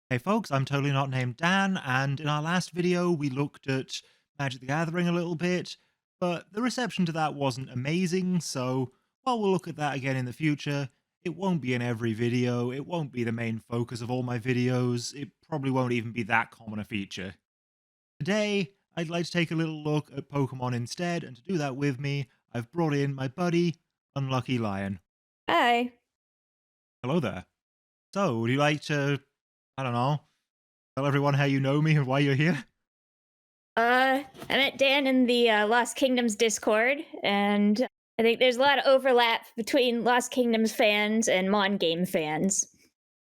Hey folks, I'm totally not named Dan, and in our last video we looked at Magic the Gathering a little bit, but the reception to that wasn't amazing, so while we'll look at that again in the future, it won't be in every video, it won't be the main focus of all my videos, it probably won't even be that common a feature. Today, I'd like to take a little look at Pokemon instead, and to do that with me, I've brought in my buddy, Unlucky Lion. Hi. Hello there. So, would you like to, I don't know, tell everyone how you know me and why you're here? I met Dan in the Lost Kingdoms Discord, and I think there's a lot of overlap between Lost Kingdoms fans and Mon Game fans.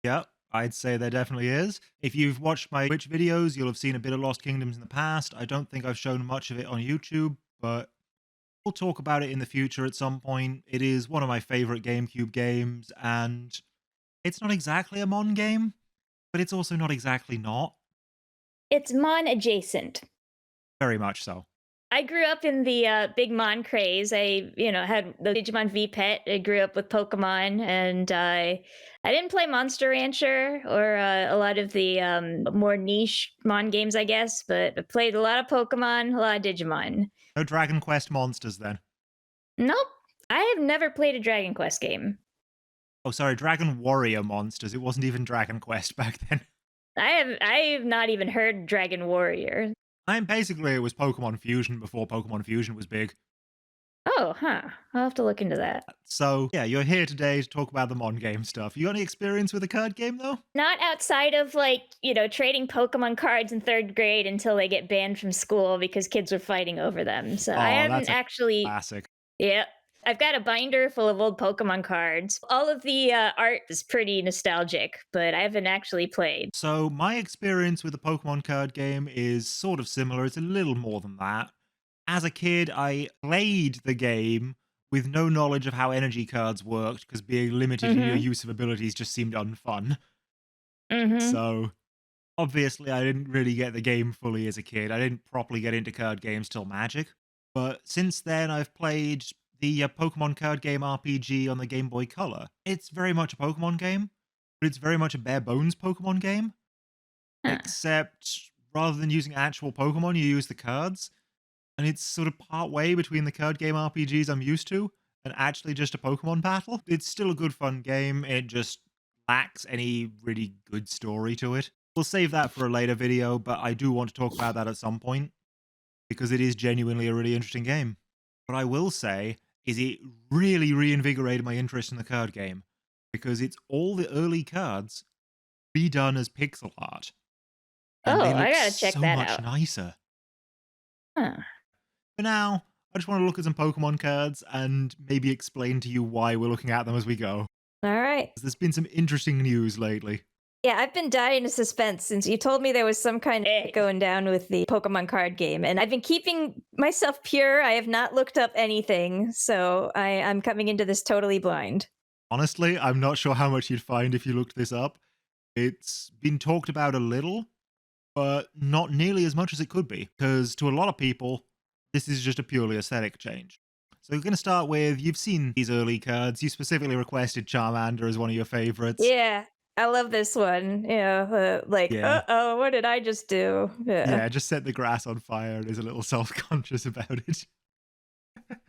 Yeah, I'd say there definitely is. If you've watched my Twitch videos, you'll have seen a bit of Lost Kingdoms in the past. I don't think I've shown much of it on YouTube, but we'll talk about it in the future at some point. It is one of my favorite GameCube games, and it's not exactly a Mon game, but it's also not exactly not. It's Mon adjacent. Very much so. I grew up in the big Mon craze. I had the Digimon V Pet. I grew up with Pokemon, and I didn't play Monster Rancher or a lot of the more niche Mon games, I guess, but I played a lot of Pokemon, a lot of Digimon. No Dragon Quest monsters then. Nope, I have never played a Dragon Quest game. Oh, sorry, Dragon Warrior monsters. It wasn't even Dragon Quest back then. I have not even heard Dragon Warrior. Basically, it was Pokemon Fusion before Pokemon Fusion was big. Oh, huh. I'll have to look into that. So, yeah, you're here today to talk about the Mon game stuff. You got any experience with a card game, though? Not outside of trading Pokemon cards in third grade until they get banned from school because kids were fighting over them. So I Oh, haven't that's a actually. classic. Yeah. I've got a binder full of old Pokemon cards. All of the art is pretty nostalgic, but I haven't actually played. So, my experience with the Pokemon card game is sort of similar. It's a little more than that. As a kid, I played the game with no knowledge of how energy cards worked because being limited in your Mm-hmm. use of abilities just seemed unfun. Mm-hmm. So, obviously, I didn't really get the game fully as a kid. I didn't properly get into card games till Magic. But since then, I've played the Pokemon card game RPG on the Game Boy Color. It's very much a Pokemon game, but it's very much a bare bones Pokemon game, Huh. except rather than using actual Pokemon, you use the cards. And it's sort of part way between the card game RPGs I'm used to and actually just a Pokemon battle. It's still a good fun game. It just lacks any really good story to it. We'll save that for a later video, but I do want to talk about that at some point because it is genuinely a really interesting game. What I will say is it really reinvigorated my interest in the card game because it's all the early cards redone as pixel art and Oh, they I look gotta check so that much out. nicer. Huh. For now, I just want to look at some Pokemon cards and maybe explain to you why we're looking at them as we go. All right. There's been some interesting news lately. Yeah, I've been dying of suspense since you told me there was some kind of going down with the Pokemon card game, and I've been keeping myself pure. I have not looked up anything, so I'm coming into this totally blind. Honestly, I'm not sure how much you'd find if you looked this up. It's been talked about a little, but not nearly as much as it could be, because to a lot of people, this is just a purely aesthetic change. So we're going to start with, you've seen these early cards. You specifically requested Charmander as one of your favorites. Yeah, I love this one. Yeah. What did I just do? Yeah. Yeah, just set the grass on fire and is a little self-conscious about it.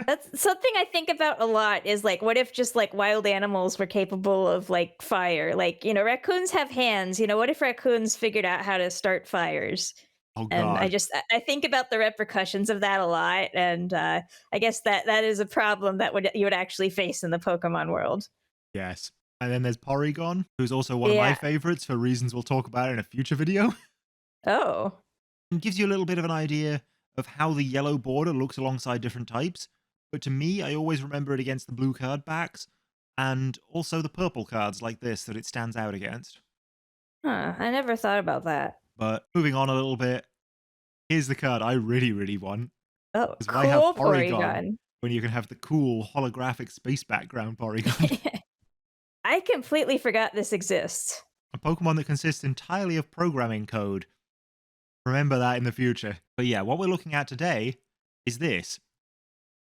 That's something I think about a lot is like, what if just like wild animals were capable of like fire? Like, raccoons have hands. What if raccoons figured out how to start fires? Oh And god. I think about the repercussions of that a lot, and I guess that is a problem that you would actually face in the Pokemon world. Yes. And then there's Porygon, who's also one of my Yeah. favorites for reasons we'll talk about in a future video. Oh. It gives you a little bit of an idea of how the yellow border looks alongside different types. But to me, I always remember it against the blue card backs and also the purple cards like this that it stands out against. Huh. I never thought about that. But moving on a little bit, here's the card I really, really want. Oh, Because why have cool Porygon Porygon. when you can have the cool holographic space background Porygon? I completely forgot this exists. A Pokemon that consists entirely of programming code. Remember that in the future. But yeah, what we're looking at today is this.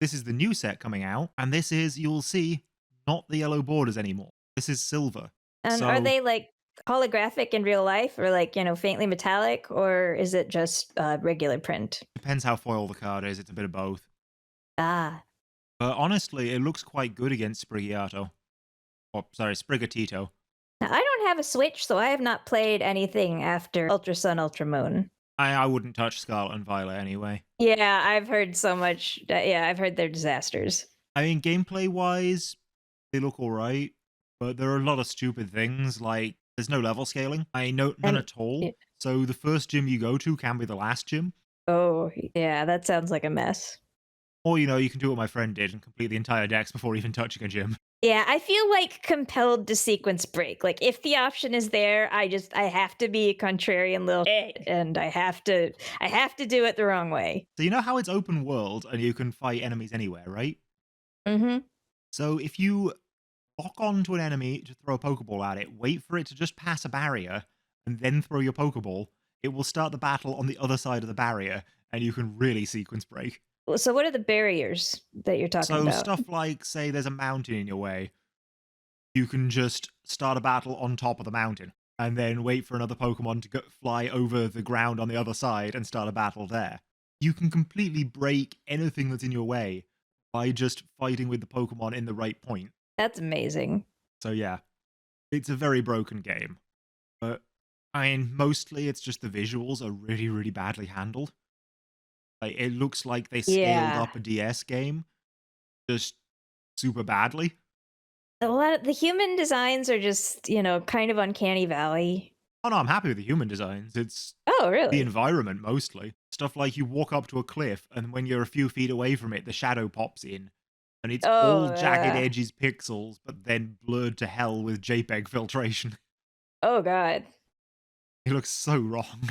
This is the new set coming out, and this is, you'll see, not the yellow borders anymore. This is silver. And are So, they like holographic in real life or like, faintly metallic, or is it just regular print? Depends how foil the card is. It's a bit of both. Ah. But honestly, it looks quite good against Sprigiato. Or, sorry, Sprigatito. Now, I don't have a Switch, so I have not played anything after Ultra Sun, Ultra Moon. I wouldn't touch Scarlet and Violet anyway. Yeah, I've heard so much. Yeah, I've heard they're disasters. I mean, gameplay-wise, they look alright, but there are a lot of stupid things, like there's no level scaling. None And at all. y- So the first gym you go to can be the last gym. oh, yeah, that sounds like a mess. Or, you can do what my friend did and complete the entire dex before even touching a gym. Yeah, I feel like compelled to sequence break. Like if the option is there, I have to be a contrarian little shit, and I have to do it the wrong way. So you know how it's open world and you can fight enemies anywhere, right? Mhm. So if you lock onto an enemy to throw a Pokeball at it, wait for it to just pass a barrier, and then throw your Pokeball, it will start the battle on the other side of the barrier, and you can really sequence break. So what are the barriers that you're talking So about? stuff like, say there's a mountain in your way, you can just start a battle on top of the mountain, and then wait for another Pokemon to fly over the ground on the other side and start a battle there. You can completely break anything that's in your way by just fighting with the Pokemon in the right point. That's amazing. So yeah, it's a very broken game. But I mean, mostly it's just the visuals are really, really badly handled. Like it looks like they scaled Yeah. up a DS game just super badly. A lot of the human designs are just, kind of uncanny valley. Oh no, I'm happy with the human designs. It's Oh, the really? environment mostly. Stuff like you walk up to a cliff and when you're a few feet away from it, the shadow pops in. And it's all Oh, jagged edges pixels, but then blurred to hell with JPEG filtration. oh god. It looks so wrong.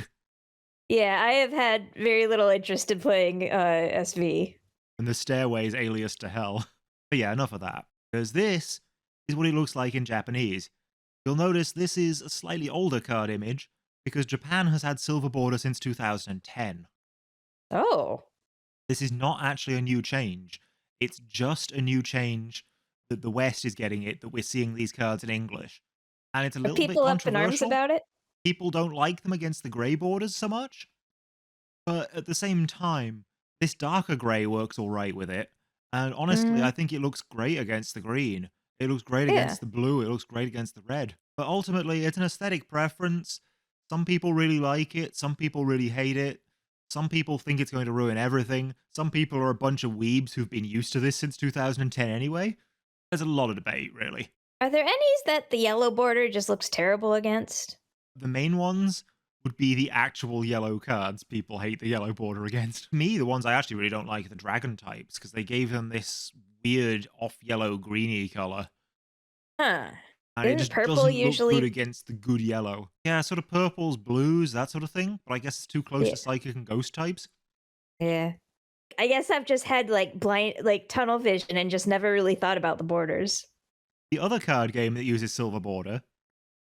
Yeah, I have had very little interest in playing SV. And the stairway is Alias to hell. But yeah, enough of that. Because this is what it looks like in Japanese. You'll notice this is a slightly older card image because Japan has had silver border since 2010. Oh. This is not actually a new change. It's just a new change that the West is getting it, that we're seeing these cards in English. And it's a Are little bit people up in arms controversial. about it? People don't like them against the grey borders so much. But at the same time, this darker grey works all right with it. And honestly, I Mm, think it looks great against the green. It looks great yeah. against the blue. It looks great against the red. But ultimately, it's an aesthetic preference. Some people really like it. Some people really hate it. Some people think it's going to ruin everything. Some people are a bunch of weebs who've been used to this since 2010 anyway. There's a lot of debate, really. Are there any that the yellow border just looks terrible against? The main ones would be the actual yellow cards people hate the yellow border against. Me, the ones I actually really don't like are the dragon types, because they gave them this weird off-yellow greeny color, Huh. and it Isn't just purple doesn't look good usually? against the good yellow. Yeah, sort of purples, blues, that sort of thing, but I guess it's too close Yeah. to psychic and ghost types. Yeah. I guess I've just had like tunnel vision and just never really thought about the borders. The other card game that uses silver border,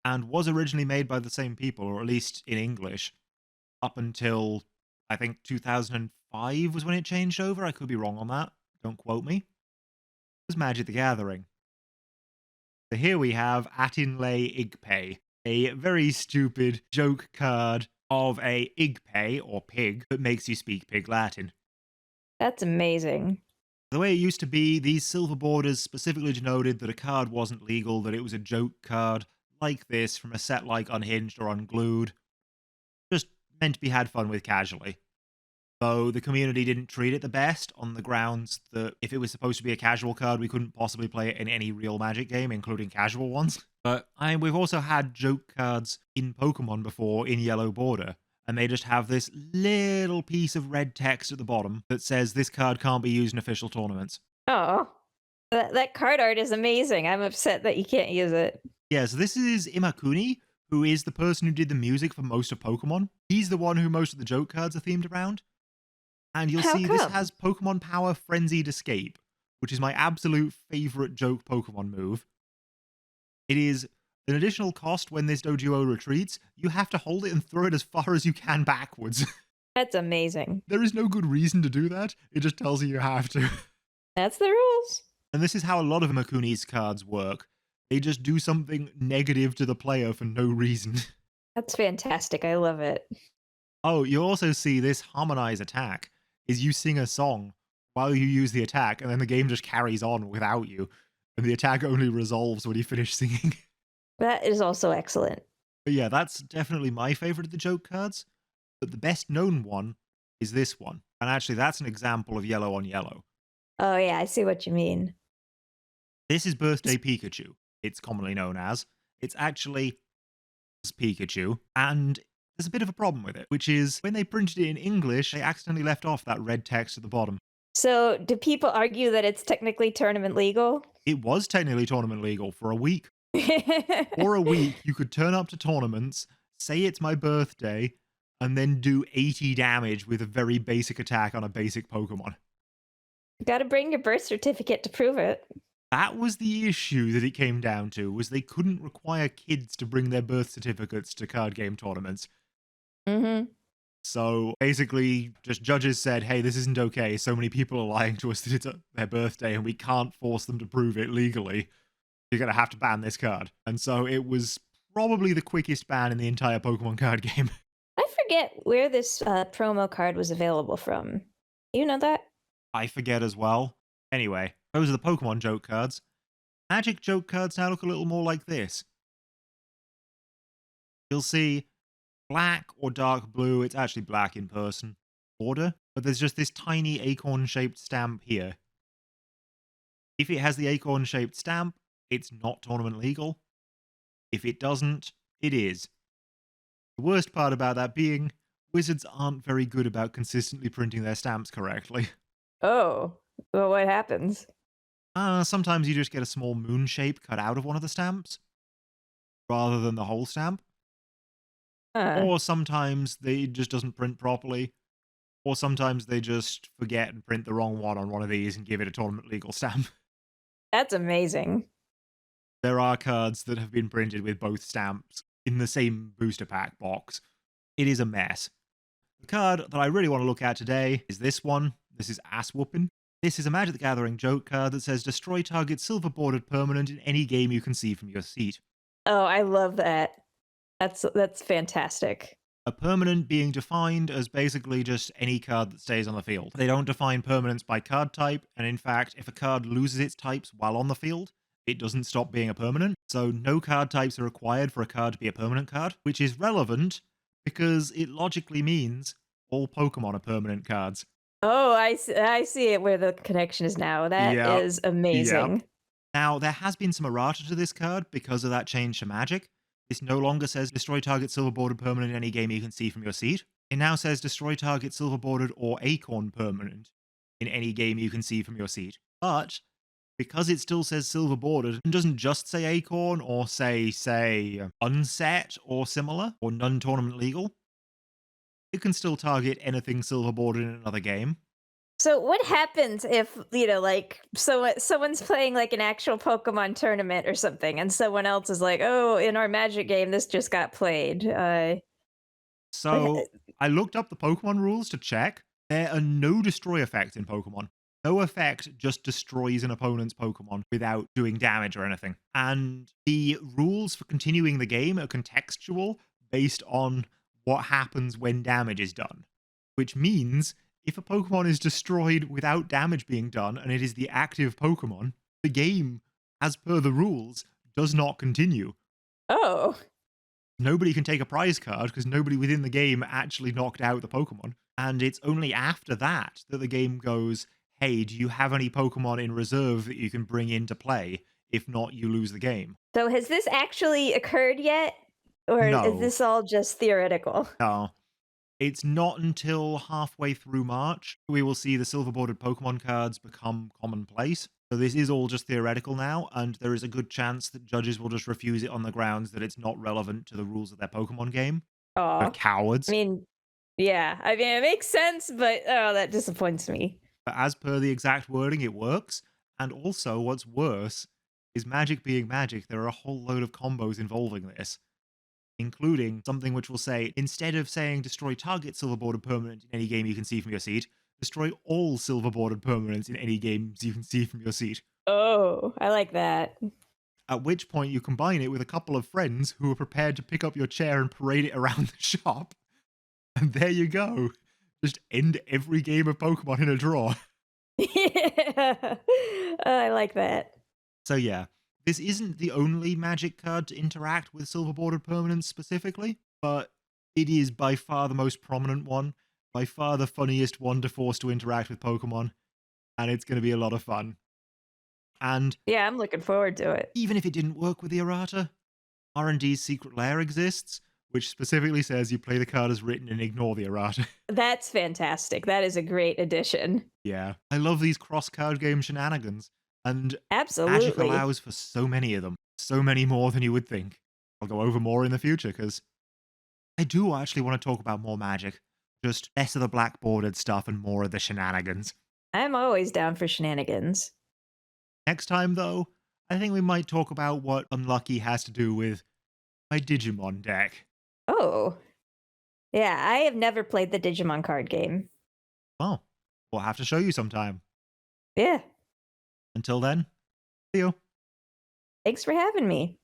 and was originally made by the same people, or at least in English, up until I think 2005 was when it changed over. I could be wrong on that. Don't quote me. It was Magic the Gathering. So here we have Atinlay Igpay, a very stupid joke card of a Igpay, or pig, that makes you speak Pig Latin. That's amazing. The way it used to be, these silver borders specifically denoted that a card wasn't legal, that it was a joke card, like this, from a set like Unhinged or Unglued. Just meant to be had fun with casually. Though the community didn't treat it the best on the grounds that if it was supposed to be a casual card, we couldn't possibly play it in any real Magic game, including casual ones. But we've also had joke cards in Pokemon before in yellow border, and they just have this little piece of red text at the bottom that says this card can't be used in official tournaments. Oh, that card art is amazing. I'm upset that you can't use it. Yeah, so this is Imakuni, who is the person who did the music for most of Pokemon. He's the one who most of the joke cards are themed around. And you'll How see this come? has Pokemon Power Frenzied Escape, which is my absolute favorite joke Pokemon move. It is an additional cost when this Doduo retreats. You have to hold it and throw it as far as you can backwards. That's amazing. There is no good reason to do that. It just tells you have to. That's the rules. And this is how a lot of Makuni's cards work. They just do something negative to the player for no reason. That's fantastic. I love it. Oh, you also see this harmonize attack is you sing a song while you use the attack, and then the game just carries on without you, and the attack only resolves when you finish singing. That is also excellent. But yeah, that's definitely my favorite of the joke cards. But the best known one is this one. And actually, that's an example of yellow on yellow. Oh, yeah, I see what you mean. This is Birthday Pikachu, it's commonly known as. It's actually Pikachu, and there's a bit of a problem with it, which is when they printed it in English, they accidentally left off that red text at the bottom. So, do people argue that it's technically tournament legal? It was technically tournament legal for a week. For a week, you could turn up to tournaments, say it's my birthday, and then do 80 damage with a very basic attack on a basic Pokemon. Gotta bring your birth certificate to prove it. That was the issue that it came down to, was they couldn't require kids to bring their birth certificates to card game tournaments. Mhm. So basically, just judges said, hey, this isn't okay. So many people are lying to us that it's their birthday and we can't force them to prove it legally. You're going to have to ban this card. And so it was probably the quickest ban in the entire Pokemon card game. I forget where this promo card was available from. You know that? I forget as well. Anyway, those are the Pokemon joke cards. Magic joke cards now look a little more like this. You'll see black or dark blue, it's actually black in person, border, but there's just this tiny acorn-shaped stamp here. If it has the acorn-shaped stamp, it's not tournament legal. If it doesn't, it is. The worst part about that being, Wizards aren't very good about consistently printing their stamps correctly. Oh, well, what happens? Sometimes you just get a small moon shape cut out of one of the stamps, rather than the whole stamp. Huh. Or sometimes it just doesn't print properly. Or sometimes they just forget and print the wrong one on one of these and give it a tournament legal stamp. That's amazing. There are cards that have been printed with both stamps in the same booster pack box. It is a mess. The card that I really want to look at today is this one. This is Ass Whoopin'. This is a Magic the Gathering joke card that says destroy target silver bordered permanent in any game you can see from your seat. Oh, I love that. That's fantastic. A permanent being defined as basically just any card that stays on the field. They don't define permanents by card type, and in fact, if a card loses its types while on the field, it doesn't stop being a permanent. So no card types are required for a card to be a permanent card, which is relevant because it logically means all Pokemon are permanent cards. Oh, I see it where the connection is now. That Yep. is Yep. amazing. Now, there has been some errata to this card because of that change to Magic. This no longer says destroy target silver bordered permanent in any game you can see from your seat. It now says destroy target silver bordered or acorn permanent in any game you can see from your seat. But because it still says silver bordered and doesn't just say acorn or say unset or similar or non tournament legal, it can still target anything silver bordered in another game. So what happens if, like someone's playing like an actual Pokemon tournament or something and someone else is like, "Oh, in our Magic game this just got played." What So I looked up the Pokemon rules to check. There are no destroy effects in Pokemon. No effect just destroys an opponent's Pokemon without doing damage or anything. And the rules for continuing the game are contextual based on what happens when damage is done. Which means if a Pokemon is destroyed without damage being done and it is the active Pokemon, the game, as per the rules, does not continue. Oh. Nobody can take a prize card because nobody within the game actually knocked out the Pokemon. And it's only after that that the game goes, hey, do you have any Pokemon in reserve that you can bring into play? If not, you lose the game. So has this actually occurred yet? Or is No, this all just theoretical? no. It's not until halfway through March we will see the silver bordered Pokemon cards become commonplace. So this is all just theoretical now, and there is a good chance that judges will just refuse it on the grounds that it's not relevant to the rules of their Pokemon game. They're Oh. I cowards. mean, yeah. I mean, it makes sense, but oh, that disappoints me. But as per the exact wording, it works. And also, what's worse is Magic being Magic, there are a whole load of combos involving this, including something which will say, instead of saying destroy target silver bordered permanent in any game you can see from your seat, destroy all silver bordered permanents in any games you can see from your seat. Oh, I like that. At which point you combine it with a couple of friends who are prepared to pick up your chair and parade it around the shop, and there you go. Just end every game of Pokemon in a draw. Yeah. I like that. So yeah, this isn't the only Magic card to interact with silver bordered permanents specifically, but it is by far the most prominent one, by far the funniest one to force to interact with Pokemon, and it's going to be a lot of fun. And Yeah, I'm looking forward to it. even if it didn't work with the errata, R&D's secret lair exists, which specifically says you play the card as written and ignore the errata. That's fantastic. That is a great addition. Yeah, I love these cross card game shenanigans, and Magic Absolutely. allows for so many of them, so many more than you would think. I'll go over more in the future because I do actually want to talk about more Magic, just less of the black bordered stuff and more of the shenanigans. I'm always down for shenanigans. Next time, though, I think we might talk about what Unlucky has to do with my Digimon deck. Oh. Yeah, I have never played the Digimon card game. Well, we'll have to show you sometime. Yeah. Until then, see you. Thanks for having me.